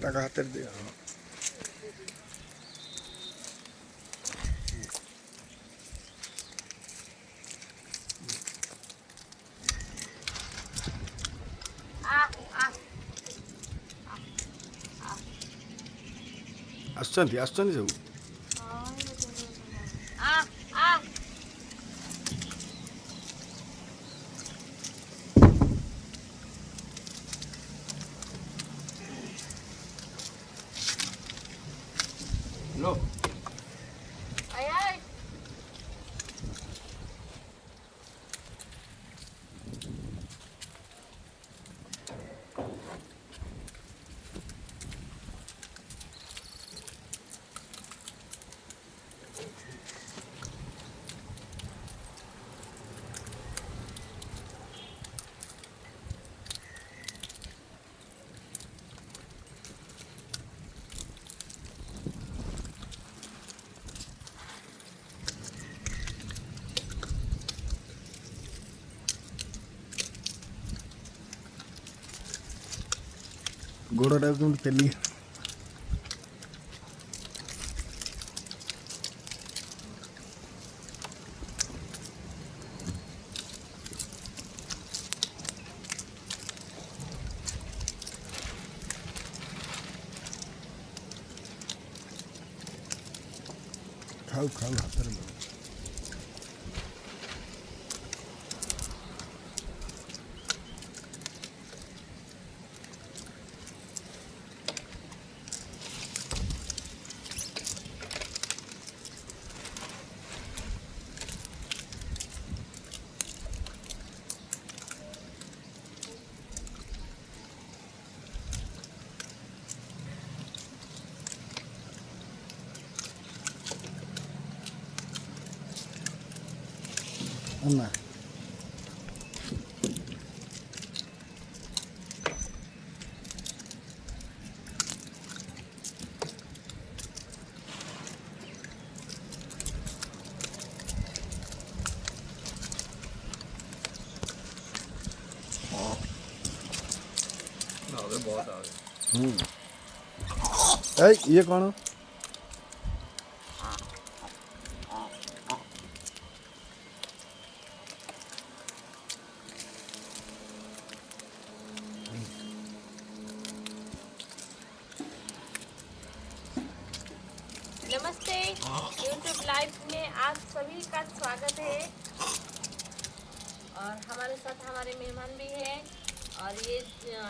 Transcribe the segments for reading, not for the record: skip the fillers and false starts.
টাকা হাতের দিয়ে ଆସୁଛନ୍ତି ଆସୁଛନ୍ତି ସବୁ लो ଗୋଡ଼ଟା କେମିତି ପେଲି ଖାଉ ଖାଉ ହାତରେ अन्ना ये कौन नमस्ते यूट्यूब लाइव में आप सभी का स्वागत है। और हमारे साथ हमारे मेहमान भी हैं। और ये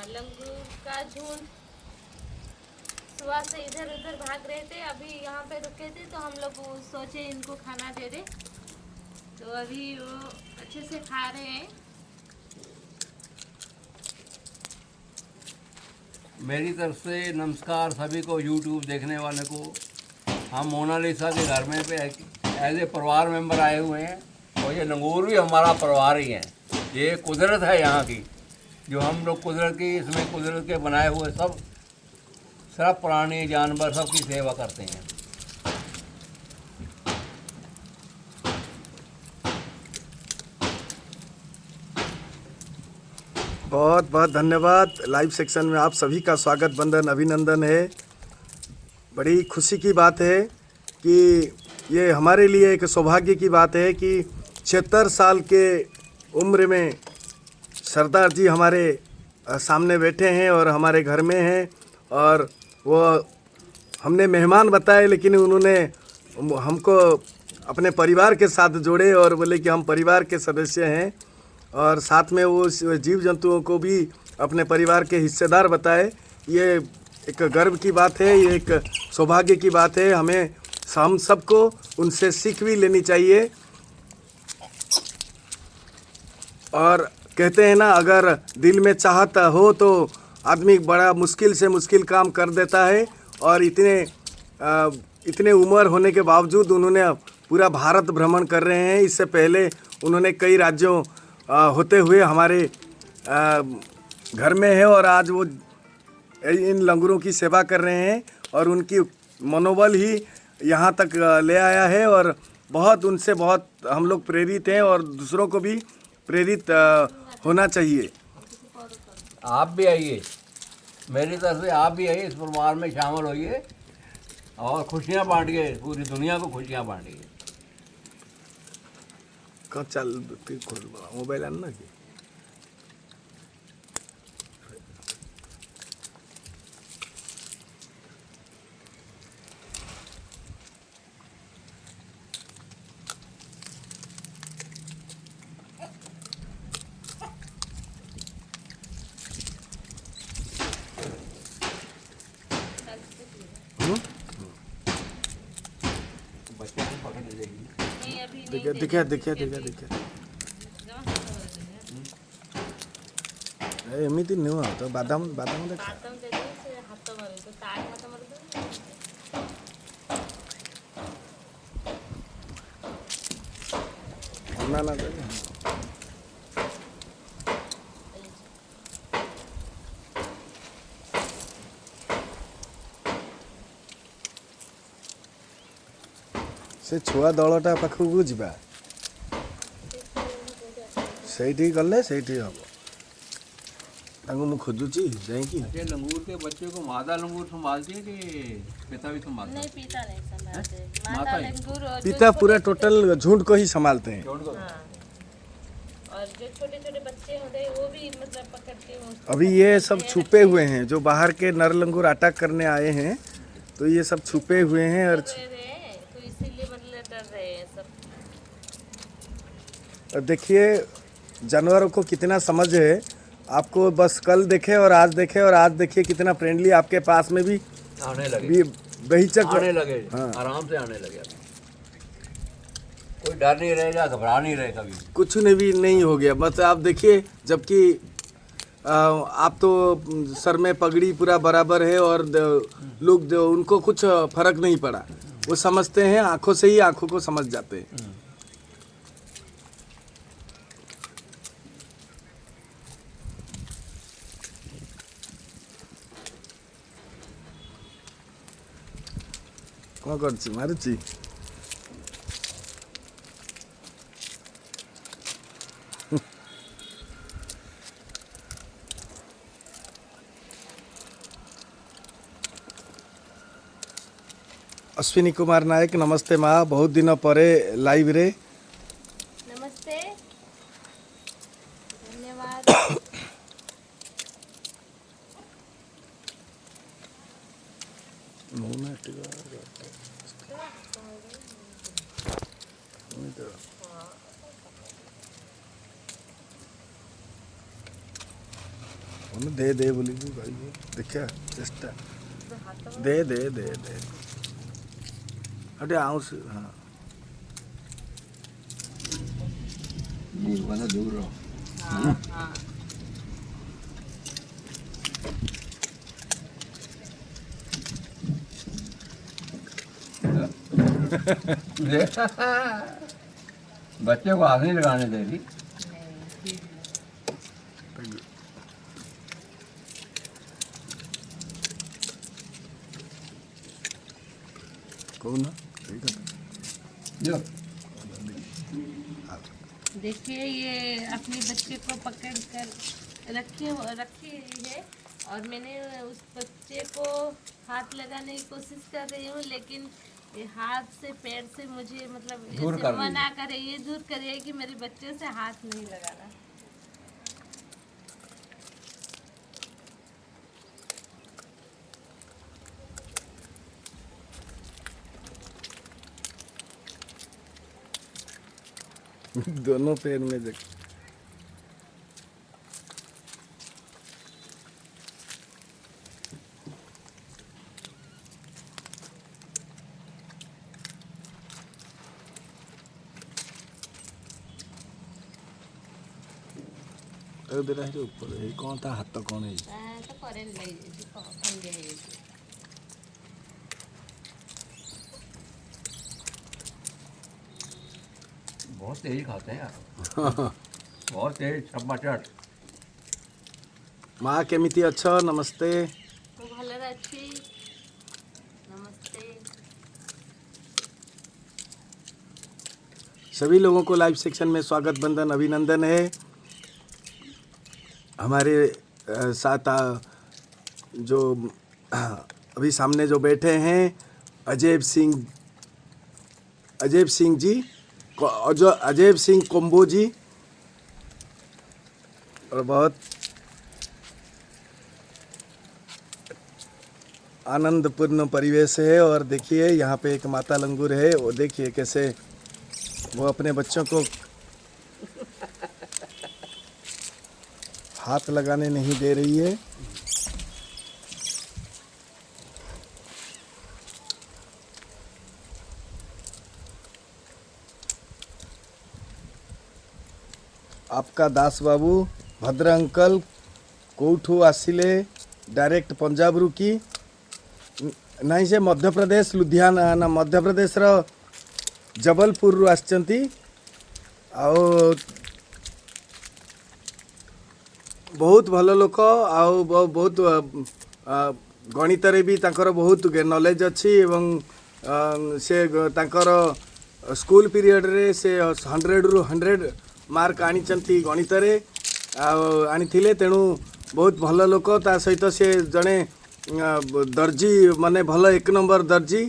लंगूर का झुंड सुबह से इधर उधर भाग रहे थे, अभी यहाँ पे रुके थे तो हम लोग सोचे इनको खाना दे दे, तो अभी वो अच्छे से खा रहे हैं। मेरी तरफ से नमस्कार सभी को, यूट्यूब देखने वाले को। हम मोनालिसा के घर में पे एज ए परिवार मेंबर आए हुए हैं और ये लंगूर भी हमारा परिवार ही है। ये कुदरत है यहाँ की, जो हम लोग कुदरत की इसमें कुदरत के बनाए हुए सब प्राणी जानवर सबकी सेवा करते हैं। बहुत बहुत धन्यवाद। लाइव सेक्शन में आप सभी का स्वागत, बंदन, अभिनंदन है। बड़ी खुशी की बात है कि ये हमारे लिए एक सौभाग्य की बात है कि 76 साल के उम्र में सरदार जी हमारे सामने बैठे हैं और हमारे घर में हैं। और वो हमने मेहमान बताए, लेकिन उन्होंने हमको अपने परिवार के साथ जोड़े और बोले कि हम परिवार के सदस्य हैं। और साथ में वो जीव जंतुओं को भी अपने परिवार के हिस्सेदार बताए। ये एक गर्व की बात है, ये एक सौभाग्य की बात है। हम सबको उनसे सीख भी लेनी चाहिए। और कहते हैं ना, अगर दिल में चाहत हो तो आदमी बड़ा मुश्किल से मुश्किल काम कर देता है। और इतने उम्र होने के बावजूद उन्होंने पूरा भारत भ्रमण कर रहे हैं। इससे पहले उन्होंने कई राज्यों होते हुए हमारे घर में है और आज वो इन लंगूरों की सेवा कर रहे हैं। और उनकी मनोबल ही यहाँ तक ले आया है। और उनसे बहुत हम लोग प्रेरित हैं और दूसरों को भी प्रेरित होना चाहिए। आप भी आइए। मेरी तरफ से आप भी आइए, इस परिवार में शामिल होइए और खुशियाँ बांटिए, पूरी दुनिया को खुशियाँ बांटिए। कहाँ चल खोल मोबाइल आना कि बच्चे को पकड़ लेगी। नहीं अभी नहीं देखिए दे देखिए रही, देखिए अभी- देखिए देखिए जमा खत्म हो गई है। एमती नुह तो बादाम बादाम देखा बादाम दे दो, से हाथ मारो तो तार हाथ मारो तो ना ना दे से छुआ दलटा पाखକୁ ଯିବା ସେଇଠି ଗଲେ ସେଇଠି ହବ ତାଙ୍କୁ ମୁଁ ଖୋଜୁଛି ଯାଇକି ये लंगूर के बच्चे को मादा लंगूर संभालती है कि पिता भी संभालता नहीं पीता नहीं संभालते। माता माता ही। लंगूर और जो पिता पूरा छोटे- टोटल झुंड को ही संभालते हैं है? हाँ। और जो छोटे छोटे बच्चे होते हैं वो भी मतलब पकड़ के उसको अभी ये सब छुपे हुए हैं जो बाहर के नर लंगूर अटैक करने आए हैं तो ये सब छुपे हुए हैं और रह रहे हैं, तो इसीलिए मतलब डर रहे हैं सब। देखिए जानवरों को कितना समझ है आपको बस कल देखे और आज देखिए कितना फ्रेंडली आपके पास में भी आने लगे, बेहिचक आने लगे, हाँ। आराम से आने लगे। कोई डर नहीं रहेगा, घबरा नहीं रहे कभी। कुछ ने भी नहीं हो गया बस आप देखिए जबकि आप तो सर में पगड़ी पूरा बराबर है और लोग उनको कुछ फर्क नहीं पड़ा वो समझते हैं आंखों से ही आंखों को समझ जाते हैं कौन करছি मारुची अश्विनी कुमार नायक नमस्ते माँ बहुत दिन परे लाइव रे नमस्ते, धन्यवाद। दे दे बोली भाई देखा चेष्टा दे दे दे दे अटे आउस हाँ दूर रहो। हाँ हाँ बच्चे को हाथ नहीं लगाने दे रही। कौन ना ठीक है जो देखिए ये अपने बच्चे को पकड़ कर रखी है और मैंने उस बच्चे को हाथ लगाने की कोशिश कर रही हूँ लेकिन ये हाथ से पैर से मुझे मतलब दूर ऐसे कर रही है। मना कर रही है, दूर कर रही है कि मेरे बच्चे से हाथ नहीं लगाना। दोनों पैर में देख ऊपर ये कौन था हाथ कौन है तो करें ले खंडे है बहुत तेज खाते हैं यार, बहुत तेज चट। माँ केमिति अच्छा नमस्ते तो भले अच्छी नमस्ते। सभी लोगों को लाइव सेक्शन में स्वागत बंदन अभिनंदन है हमारे साथ जो अभी सामने जो बैठे हैं अजय सिंह जी, जो अजय सिंह कोम्बो जी, और बहुत आनंदपूर्ण परिवेश है। और देखिए यहाँ पे एक माता लंगूर है, वो देखिए कैसे वो अपने बच्चों को हाथ लगाने नहीं दे रही है। आपका दास बाबू भद्र अंकल कोठू आसिले डायरेक्ट पंजाब रु की नहीं से मध्य प्रदेश लुधियाना ना मध्य प्रदेश रो जबलपुर रु आछंती। आओ बहुत भल लोक, आओ बहुत गणित रे भी तांकर बहुत नॉलेज अच्छी एवं से तांकर स्कूल पीरियड रे से 100 रु 100 मार्क आनीचंती गणित रे आनीथिले। तेणु बहुत भल लोक, ता सहित से जड़े दर्जी माने भल 1 नंबर दर्जी।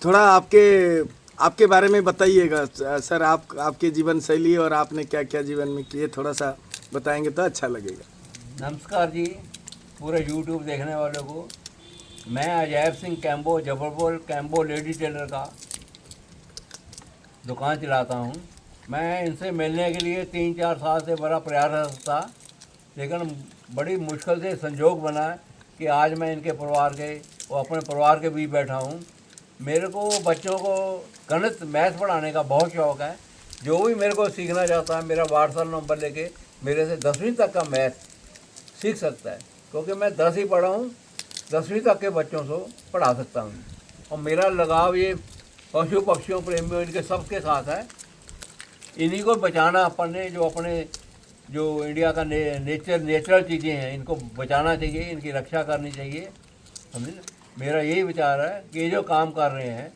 थोड़ा आपके बारे में बताइएगा सर, आपके जीवन शैली और आपने क्या क्या जीवन में किए, थोड़ा सा बताएंगे तो अच्छा लगेगा। नमस्कार जी पूरे YouTube देखने वालों को। मैं अजय सिंह कैम्बो जबलपुर कैम्बो लेडी टेलर का दुकान चलाता हूँ। मैं इनसे मिलने के लिए 3-4 साल से बड़ा प्रयास था, लेकिन बड़ी मुश्किल से संजोग बना कि आज मैं इनके परिवार के और अपने परिवार के बीच बैठा हूँ। मेरे को बच्चों को गणित मैथ पढ़ाने का बहुत शौक़ है। जो भी मेरे को सीखना चाहता है मेरा व्हाट्सएप नंबर लेके मेरे से 10वीं तक का मैथ सीख सकता है, क्योंकि मैं 10 ही पढ़ा हूँ, 10वीं तक के बच्चों को पढ़ा सकता हूँ। और मेरा लगाव ये पशु पक्षियों प्रेमियों इनके सबके साथ है। इन्हीं को बचाना अपन ने, जो इंडिया का नेचुरल चीज़ें हैं इनको बचाना चाहिए, इनकी रक्षा करनी चाहिए, समझे। मेरा यही विचार है कि ये जो काम कर रहे हैं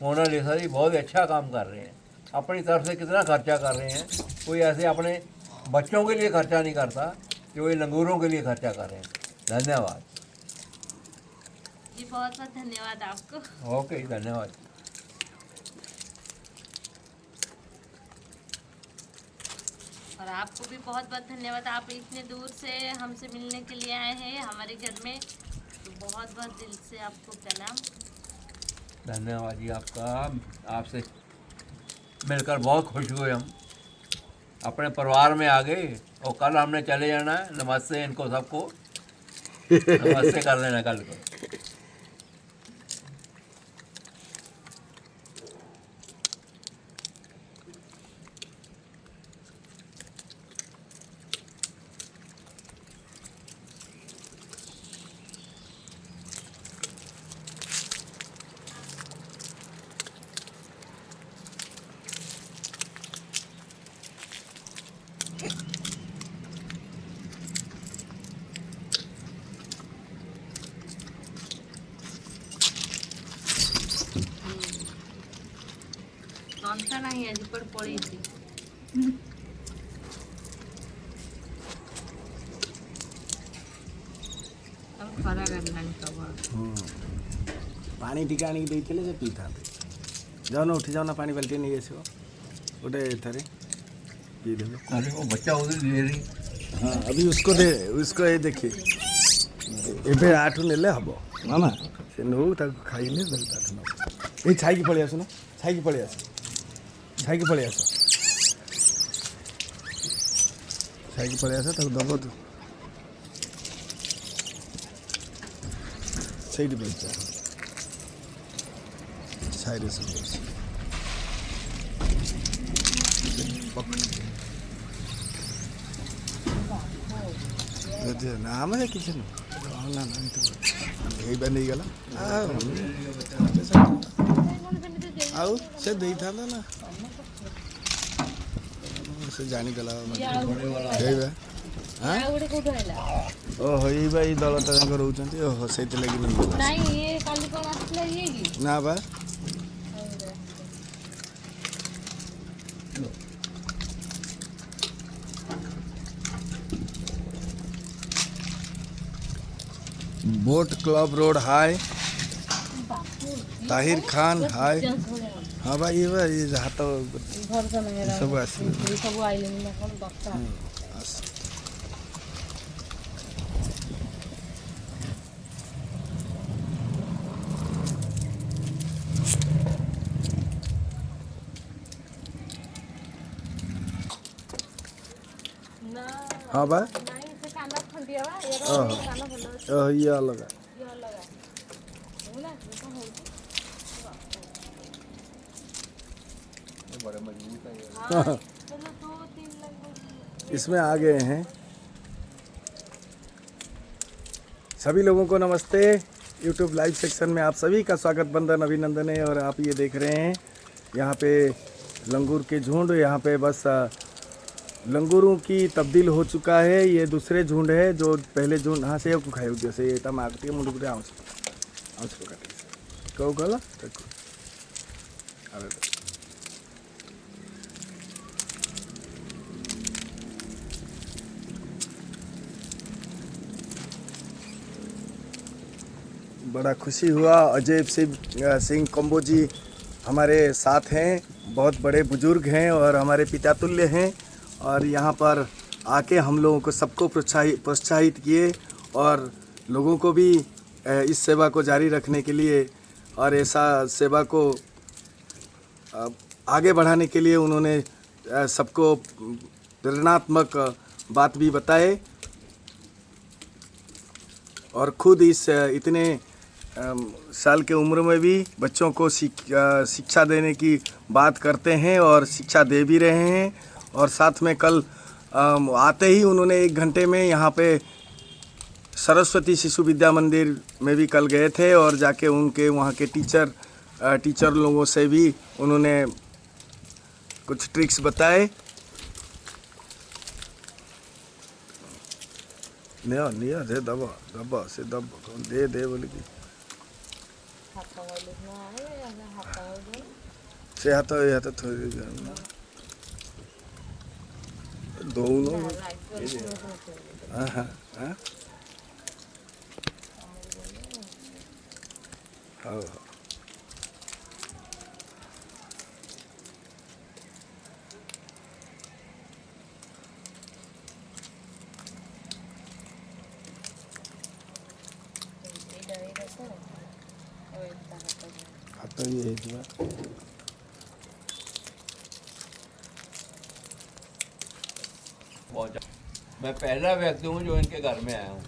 मोनालिसा जी बहुत अच्छा काम कर रहे हैं। अपनी तरफ से कितना खर्चा कर रहे हैं, कोई ऐसे अपने बच्चों के लिए खर्चा नहीं करता जो ये लंगूरों के लिए खर्चा कर रहे हैं। धन्यवाद जी, बहुत बहुत धन्यवाद आपको। ओके, धन्यवाद। और आपको भी बहुत बहुत धन्यवाद, आप इतने दूर से हमसे मिलने के लिए आए हैं हमारे घर में, तो बहुत बहुत दिल से आपको प्रणाम। धन्यवाद जी आपका। आपसे मिलकर बहुत खुश हुए हम, अपने परिवार में आ गए। और कल हमने चले जाना है। नमस्ते इनको सबको नमस्ते कर लेना कल को। ତନ୍ତା ନାହିଁ ଆଜି କୁଆଡ଼େ ପଳେଇଛି। ଖରା ଗଲାଣି ପ୍ରବଳ। पानी टिका आनिक देइथिले से पीथांते। जाओ उठी जाओ ना, पानी बाल्टी नहीं आसो गोटे एथरे पी देबे। अरे वो बच्चा उधर ले रही। हाँ अभी उसको ये देखिए एबे 8 नेले हबो मामा से नो ताको खाइले दलता न ए छाई पळे आसो ना, छाई पळे आसो, छाई पळे आसो, छाई पळे आसो ताको दबो तो सही बेचा छाई रे सब नाम है किसी ना नहीं गला आउ से देई था ना से जानी गला हां ओ होई भाई दलता जंग रहउचंती ओ सेति लागि नहीं गला नहीं ये काली कोन आसला ये की ना बा बोट क्लब रोड हाय ताहिर खान हाय हाँ भाई ये हाथ सब आस सब आइलेनी ना कौन दस्ता ना हाँ बा नहीं से काना खंडिया बा ये हाँ। काना खंडा ये अलग है ये लगा हो ना ये हो बड़े मजबूत है ये। हां चलो 2-3 लगभग इसमें आ गए हैं। सभी लोगों को नमस्ते। YouTube लाइव सेक्शन में आप सभी का स्वागत बंदन अभिनंदन है। और आप ये देख रहे हैं यहाँ पे लंगूर के झुंड, यहाँ पे बस लंगूरों की तब्दील हो चुका है। ये दूसरे झुंड है जो पहले झुंड हाँ से खाए जैसे ये टमाटर के मुंड आउस को काटे कहो गला अरे बड़ा खुशी हुआ। अजय सिंह कंबो जी हमारे साथ हैं, बहुत बड़े बुजुर्ग हैं और हमारे पिता तुल्य हैं। और यहाँ पर आके हम लोगों को सबको प्रोत्साहित किए और लोगों को भी इस सेवा को जारी रखने के लिए और ऐसा सेवा को आगे बढ़ाने के लिए उन्होंने सबको प्रेरणात्मक बात भी बताए। और खुद इस इतने साल के उम्र में भी बच्चों को शिक्षा देने की बात करते हैं और शिक्षा दे भी रहे हैं। और साथ में कल आते ही उन्होंने 1 घंटे में यहाँ पे सरस्वती शिशु विद्या मंदिर में भी कल गए थे और जाके उनके वहाँ के टीचर लोगों से भी उन्होंने कुछ ट्रिक्स बताए। निया दे दबा से दे बोले कि हाथ का लिखना है या हाथ का से हाथ थोड़ी दोनों हाँ हाँ हाँ हाँ तो ये है जी बहुत मैं पहला व्यक्ति हूँ जो इनके घर में आया हूँ।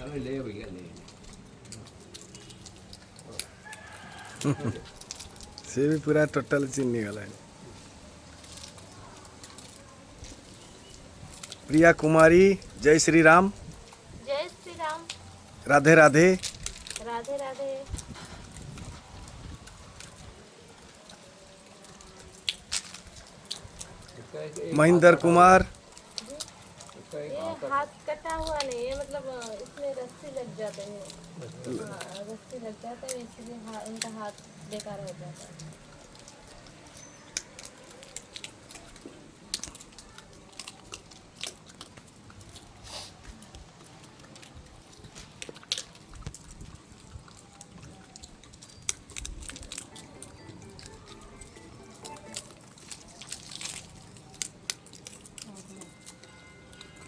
अरे ले भैया ले से भी पूरा टोटल चीनी गला है। प्रिया कुमारी जय श्री राम। जय श्री राम। राधे राधे। राधे राधे। महेंद्र कुमार। ये हाथ कटा हुआ नहीं है, मतलब इसमें रस्सी लग जाते हैं। हाँ, रस्सी लग जाता है इसलिए उनका हाथ बेकार हो जाता है।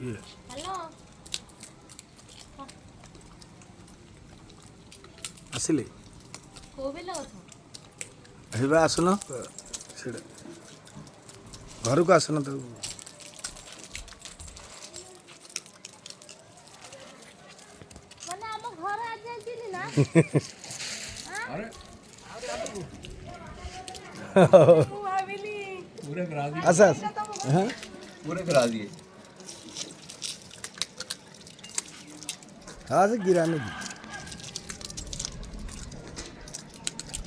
ये हेलो ଆସିଲେ କୋବି ଲାଗୁଛ ଏବେ ଆସୁନ ସେଟା ଘରକୁ ଆସୁନ ତାକୁ ମାନେ ଆମ ଘର ଆଜି ଆସିଲି ନା अरे ମୁଁ ଭାବିଲି पूरे करा दिए ଆସ ଆସ ହଁ पूरे करा दिए हाँ से गिराने की